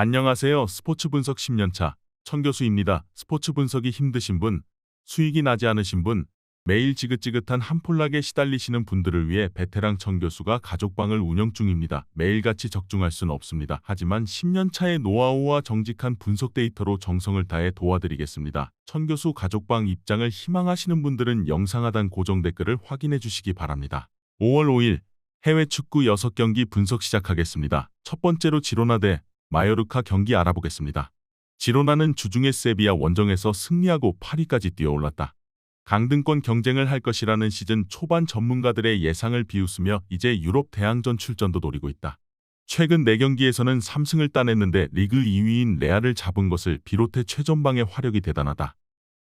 안녕하세요. 스포츠 분석 10년차 천교수입니다. 스포츠 분석이 힘드신 분, 수익이 나지 않으신 분, 매일 지긋지긋한 한폴락에 시달리시는 분들을 위해 베테랑 천교수가 가족방을 운영 중입니다. 매일같이 적중할 수는 없습니다. 하지만 10년차의 노하우와 정직한 분석 데이터로 정성을 다해 도와드리겠습니다. 천교수 가족방 입장을 희망하시는 분들은 영상 하단 고정 댓글을 확인해 주시기 바랍니다. 5월 5일 해외 축구 6경기 분석 시작하겠습니다. 첫 번째로 지로나 대 마요르카 경기 알아보겠습니다. 지로나는 주중에 세비야 원정에서 승리하고 8위까지 뛰어올랐다. 강등권 경쟁을 할 것이라는 시즌 초반 전문가들의 예상을 비웃으며 이제 유럽 대항전 출전도 노리고 있다. 최근 4경기에서는 3승을 따냈는데 리그 2위인 레알을 잡은 것을 비롯해 최전방의 화력이 대단하다.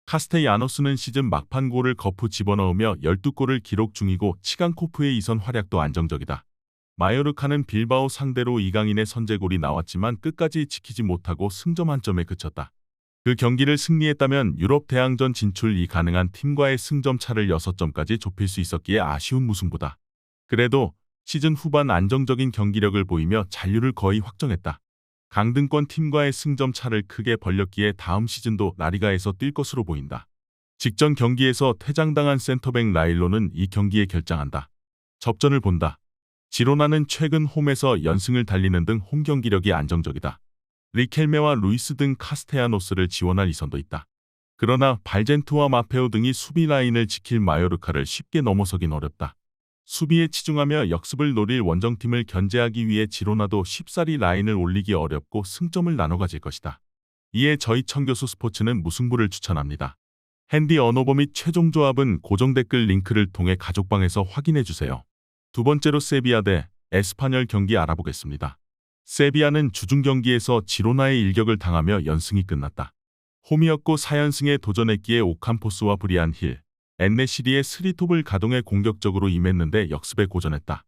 카스테야노스는 시즌 막판 골을 거푸 집어넣으며 12골을 기록 중이고 치간코프의 이선 활약도 안정적이다. 마요르카는 빌바오 상대로 이강인의 선제골이 나왔지만 끝까지 지키지 못하고 승점 한 점에 그쳤다. 그 경기를 승리했다면 유럽 대항전 진출이 가능한 팀과의 승점 차를 6점까지 좁힐 수 있었기에 아쉬운 무승부다. 그래도 시즌 후반 안정적인 경기력을 보이며 잔류를 거의 확정했다. 강등권 팀과의 승점 차를 크게 벌렸기에 다음 시즌도 라리가에서 뛸 것으로 보인다. 직전 경기에서 퇴장당한 센터백 라일로는 이 경기에 결장한다. 접전을 본다. 지로나는 최근 홈에서 연승을 달리는 등 홈 경기력이 안정적이다. 리켈메와 루이스 등 카스테야노스를 지원할 이선도 있다. 그러나 발젠투와 마페오 등이 수비 라인을 지킬 마요르카를 쉽게 넘어서긴 어렵다. 수비에 치중하며 역습을 노릴 원정팀을 견제하기 위해 지로나도 쉽사리 라인을 올리기 어렵고 승점을 나눠 가질 것이다. 이에 저희 천교수 스포츠는 무승부를 추천합니다. 핸디 언어버 및 최종 조합은 고정 댓글 링크를 통해 가족방에서 확인해 주세요. 두 번째로 세비야 대 에스파뇰 경기 알아보겠습니다. 세비야는 주중 경기에서 지로나의 일격을 당하며 연승이 끝났다. 홈이었고 4연승에 도전했기에 오캄포스와 브리안 힐, 엔네시리의 스리톱을 가동해 공격적으로 임했는데 역습에 고전했다.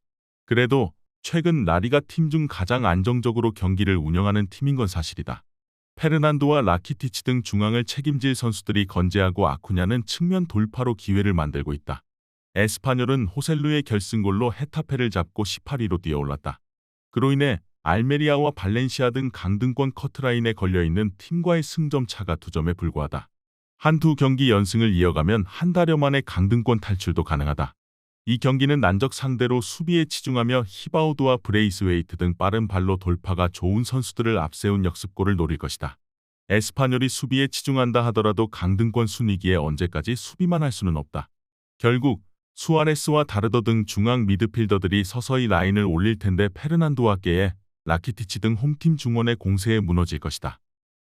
그래도 최근 라리가 팀 중 가장 안정적으로 경기를 운영하는 팀인 건 사실이다. 페르난도와 라키티치 등 중앙을 책임질 선수들이 건재하고 아쿠냐는 측면 돌파로 기회를 만들고 있다. 에스파뇰은 호셀루의 결승골로 헤타페를 잡고 18위로 뛰어올랐다. 그로 인해 알메리아와 발렌시아 등 강등권 커트라인에 걸려있는 팀과의 승점 차가 2점에 불과하다. 한두 경기 연승을 이어가면 한 달여 만에 강등권 탈출도 가능하다. 이 경기는 난적 상대로 수비에 치중하며 히바우드와 브레이스웨이트 등 빠른 발로 돌파가 좋은 선수들을 앞세운 역습골을 노릴 것이다. 에스파뇰이 수비에 치중한다 하더라도 강등권 순위기에 언제까지 수비만 할 수는 없다. 결국 수아레스와 다르더 등 중앙 미드필더들이 서서히 라인을 올릴 텐데 페르난도와 깨에 라키티치 등 홈팀 중원의 공세에 무너질 것이다.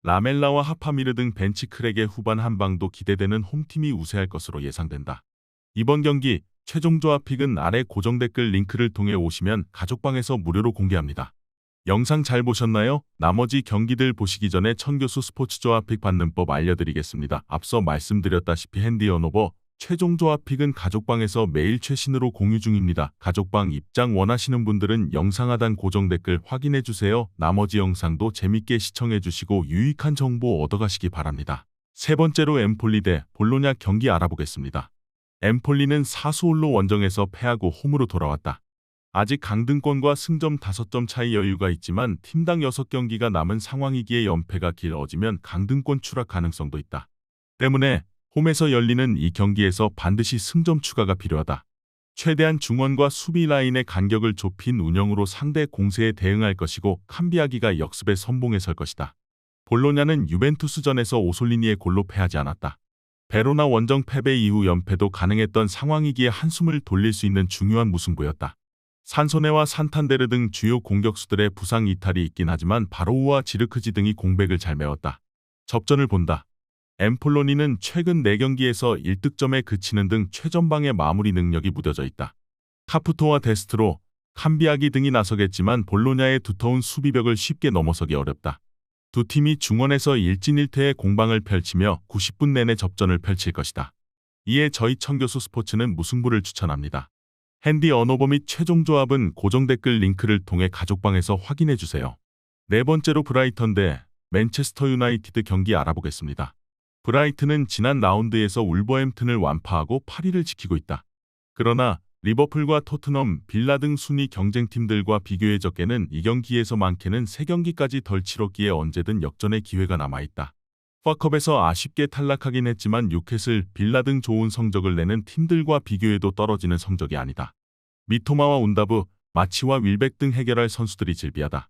라멜라와 하파미르 등 벤치 크랙의 후반 한방도 기대되는 홈팀이 우세할 것으로 예상된다. 이번 경기 최종 조합 픽은 아래 고정 댓글 링크를 통해 오시면 가족방에서 무료로 공개합니다. 영상 잘 보셨나요? 나머지 경기들 보시기 전에 천교수 스포츠 조합 픽 받는 법 알려드리겠습니다. 앞서 말씀드렸다시피 핸디 언어버 최종 조합 픽은 가족방에서 매일 최신으로 공유 중입니다. 가족방 입장 원하시는 분들은 영상 하단 고정 댓글 확인해주세요. 나머지 영상도 재밌게 시청해주시고 유익한 정보 얻어가시기 바랍니다. 세 번째로 엠폴리 대 볼로냐 경기 알아보겠습니다. 엠폴리는 4수홀로 원정에서 패하고 홈으로 돌아왔다. 아직 강등권과 승점 5점 차이 여유가 있지만 팀당 6경기가 남은 상황이기에 연패가 길어지면 강등권 추락 가능성도 있다. 때문에 홈에서 열리는 이 경기에서 반드시 승점 추가가 필요하다. 최대한 중원과 수비 라인의 간격을 좁힌 운영으로 상대 공세에 대응할 것이고 캄비아기가 역습의 선봉에 설 것이다. 볼로냐는 유벤투스전에서 오솔리니의 골로 패하지 않았다. 베로나 원정 패배 이후 연패도 가능했던 상황이기에 한숨을 돌릴 수 있는 중요한 무승부였다. 산소네와 산탄데르 등 주요 공격수들의 부상 이탈이 있긴 하지만 바로우와 지르크지 등이 공백을 잘 메웠다. 접전을 본다. 엠폴로니는 최근 4경기에서 1득점에 그치는 등 최전방의 마무리 능력이 무뎌져 있다. 카푸토와 데스트로, 캄비아기 등이 나서겠지만 볼로냐의 두터운 수비벽을 쉽게 넘어서기 어렵다. 두 팀이 중원에서 일진일퇴의 공방을 펼치며 90분 내내 접전을 펼칠 것이다. 이에 저희 천교수 스포츠는 무승부를 추천합니다. 핸디 언어버 및 최종 조합은 고정 댓글 링크를 통해 가족방에서 확인해주세요. 네 번째로 브라이턴 대 맨체스터 유나이티드 경기 알아보겠습니다. 브라이튼은 지난 라운드에서 울버햄튼을 완파하고 8위를 지키고 있다. 그러나 리버풀과 토트넘, 빌라 등 순위 경쟁팀들과 비교해 적게는 이 경기에서 많게는 3경기까지 덜 치렀기에 언제든 역전의 기회가 남아있다. FA컵에서 아쉽게 탈락하긴 했지만 뉴캐슬, 빌라 등 좋은 성적을 내는 팀들과 비교해도 떨어지는 성적이 아니다. 미토마와 운다브, 마치와 윌백 등 해결할 선수들이 질비하다.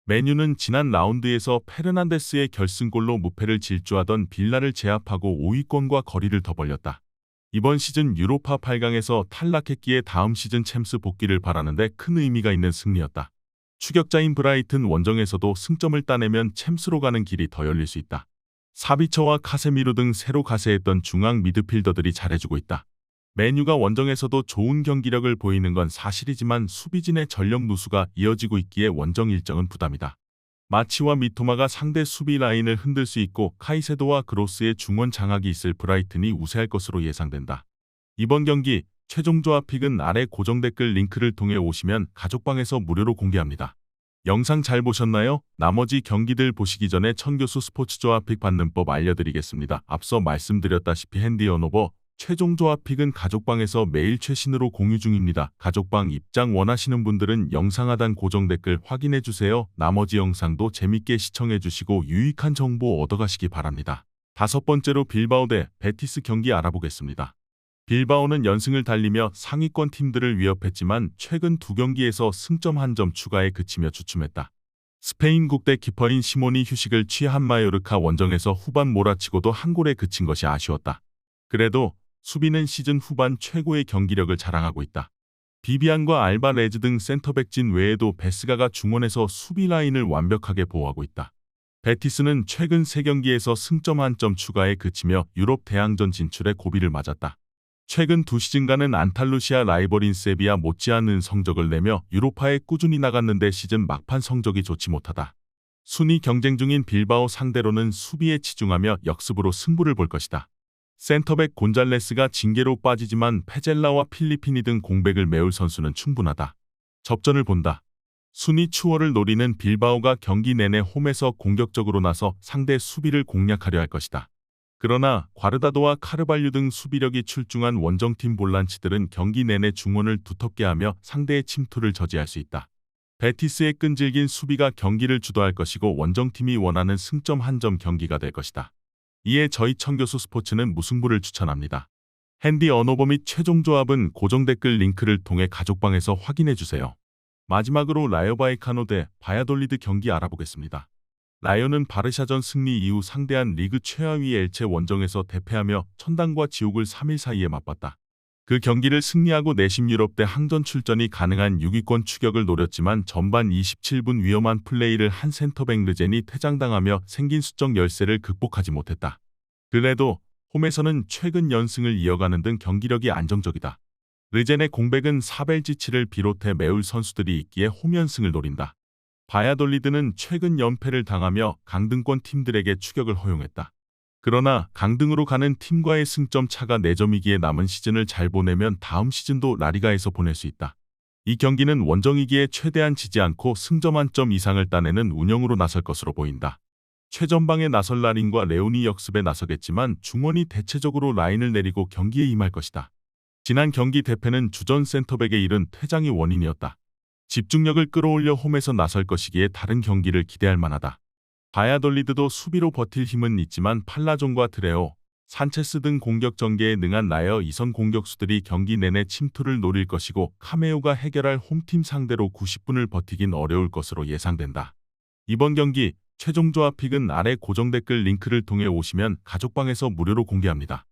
맨유는 지난 라운드에서 페르난데스의 결승골로 무패를 질주하던 빌라를 제압하고 5위권과 거리를 더 벌렸다. 이번 시즌 유로파 8강에서 탈락했기에 다음 시즌 챔스 복귀를 바라는데 큰 의미가 있는 승리였다. 추격자인 브라이튼 원정에서도 승점을 따내면 챔스로 가는 길이 더 열릴 수 있다. 사비처와 카세미로 등 새로 가세했던 중앙 미드필더들이 잘해주고 있다. 맨유가 원정에서도 좋은 경기력을 보이는 건 사실이지만 수비진의 전력 누수가 이어지고 있기에 원정 일정은 부담이다. 마치와 미토마가 상대 수비 라인을 흔들 수 있고 카이세도와 그로스의 중원 장악이 있을 브라이튼이 우세할 것으로 예상된다. 이번 경기 최종 조합픽은 아래 고정 댓글 링크를 통해 오시면 가족방에서 무료로 공개합니다. 영상 잘 보셨나요? 나머지 경기들 보시기 전에 천교수 스포츠 조합픽 받는 법 알려드리겠습니다. 앞서 말씀드렸다시피 핸디 언오버 최종 조합픽은 가족방에서 매일 최신으로 공유 중입니다. 가족방 입장 원하시는 분들은 영상 하단 고정 댓글 확인해주세요. 나머지 영상도 재밌게 시청해주시고 유익한 정보 얻어가시기 바랍니다. 5번째로 빌바오 대 베티스 경기 알아보겠습니다. 빌바오는 연승을 달리며 상위권 팀들을 위협했지만 최근 2경기에서 승점 1점 추가에 그치며 주춤했다. 스페인 국대 키퍼인 시몬이 휴식을 취한 마요르카 원정에서 후반 몰아치고도 한 골에 그친 것이 아쉬웠다. 그래도 수비는 시즌 후반 최고의 경기력을 자랑하고 있다. 비비안과 알바레즈 등 센터백진 외에도 베스가가 중원에서 수비 라인을 완벽하게 보호하고 있다. 베티스는 최근 3경기에서 승점 1점 추가에 그치며 유럽 대항전 진출에 고비를 맞았다. 최근 2시즌간은 안탈루시아 라이벌인 세비야 못지않은 성적을 내며 유로파에 꾸준히 나갔는데 시즌 막판 성적이 좋지 못하다. 순위 경쟁 중인 빌바오 상대로는 수비에 치중하며 역습으로 승부를 볼 것이다. 센터백 곤잘레스가 징계로 빠지지만 페젤라와 필리피니 등 공백을 메울 선수는 충분하다. 접전을 본다. 순위 추월을 노리는 빌바오가 경기 내내 홈에서 공격적으로 나서 상대 수비를 공략하려 할 것이다. 그러나 과르다도와 카르발류 등 수비력이 출중한 원정팀 볼란치들은 경기 내내 중원을 두텁게 하며 상대의 침투를 저지할 수 있다. 베티스의 끈질긴 수비가 경기를 주도할 것이고 원정팀이 원하는 승점 1점 경기가 될 것이다. 이에 저희 천교수 스포츠는 무승부를 추천합니다. 핸디 언오버 및 최종 조합은 고정 댓글 링크를 통해 가족방에서 확인해주세요. 마지막으로 라요 바이카노 대 바야돌리드 경기 알아보겠습니다. 라요는 바르샤전 승리 이후 상대한 리그 최하위 엘체 원정에서 대패하며 천당과 지옥을 3일 사이에 맛봤다. 그 경기를 승리하고 내심 유럽대 항전 출전이 가능한 6위권 추격을 노렸지만 전반 27분 위험한 플레이를 한 센터백 르젠이 퇴장당하며 생긴 수적 열세를 극복하지 못했다. 그래도 홈에서는 최근 연승을 이어가는 등 경기력이 안정적이다. 르젠의 공백은 사벨지치를 비롯해 메울 선수들이 있기에 홈 연승을 노린다. 바야돌리드는 최근 연패를 당하며 강등권 팀들에게 추격을 허용했다. 그러나 강등으로 가는 팀과의 승점 차가 4점이기에 남은 시즌을 잘 보내면 다음 시즌도 라리가에서 보낼 수 있다. 이 경기는 원정이기에 최대한 지지 않고 승점 1점 이상을 따내는 운영으로 나설 것으로 보인다. 최전방에 나설 라린과 레온이 역습에 나서겠지만 중원이 대체적으로 라인을 내리고 경기에 임할 것이다. 지난 경기 대패는 주전 센터백의 이른 퇴장이 원인이었다. 집중력을 끌어올려 홈에서 나설 것이기에 다른 경기를 기대할 만하다. 바야돌리드도 수비로 버틸 힘은 있지만 팔라존과 트레오, 산체스 등 공격 전개에 능한 라여 2선 공격수들이 경기 내내 침투를 노릴 것이고 카메오가 해결할 홈팀 상대로 90분을 버티긴 어려울 것으로 예상된다. 이번 경기 최종 조합픽은 아래 고정 댓글 링크를 통해 오시면 가족방에서 무료로 공개합니다.